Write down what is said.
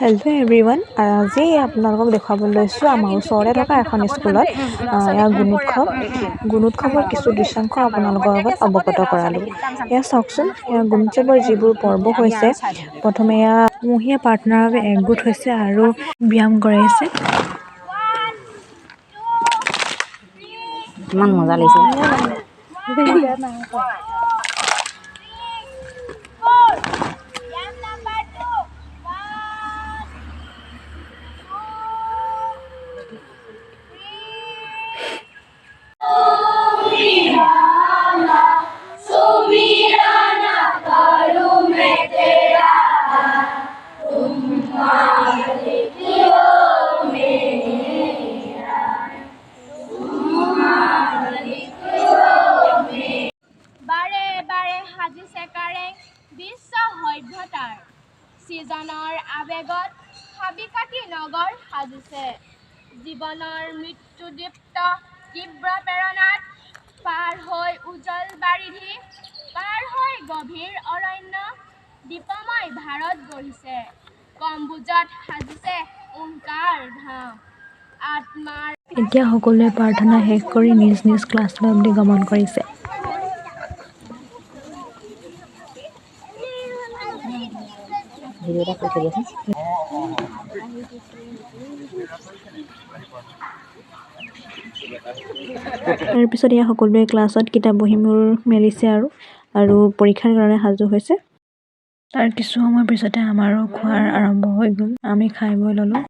Hello' everyone, আজি আপোনালোকক দেখুৱাবলৈ লৈছোঁ আমাৰ ওচৰতে থকা এখন স্কুলত ইয়াৰ গুণোৎসৱৰ কিছু দৃশ্যাংশ আপোনালোকৰ আগত অৱগত কৰালোঁ। এয়া চাওকচোন, ইয়াৰ গুণোৎসৱৰ যিবোৰ পৰ্ব হৈছে, প্ৰথমে এয়া সমূহীয়া প্ৰাৰ্থনাৰ বাবে একগোট হৈছে আৰু ব্যায়াম কৰাইছে। ইমান মজা লাগিছে। বাৰে বাৰে সাজিছে কাৰেং বিশ্ব সভ্যতাৰ সৃজনৰ আৱেগত হাবি কাটি নগৰ সাজিছে জীৱনৰ মৃত্যুদীপ্ত তীব্ৰ প্ৰেৰণাত পাৰ হৈ উজ্জ্বল বাৰিধি পাৰ হৈ গভীৰ অৰণ্য দীপময় ভাৰত গঢ়িছে কম্বোজত সাজিছে ওংকাৰ ধাম আত্মাৰ। এতিয়া সকলোৱে প্ৰাৰ্থনা শেষ কৰি নিজ নিজ ক্লাছলৈ গমন কৰিছে। ভিডিঅ' এটা কৰি থৈ দিয়াচোন। তাৰপিছত এয়া সকলোৱে ক্লাছত কিতাপ বহীবোৰ মেলিছে আৰু পৰীক্ষাৰ কাৰণে সাজু হৈছে। তাৰ কিছু সময়ৰ পিছতে আমাৰো খোৱাৰ আৰম্ভ হৈ গ'ল। আমি খাই বৈ ল'লোঁ।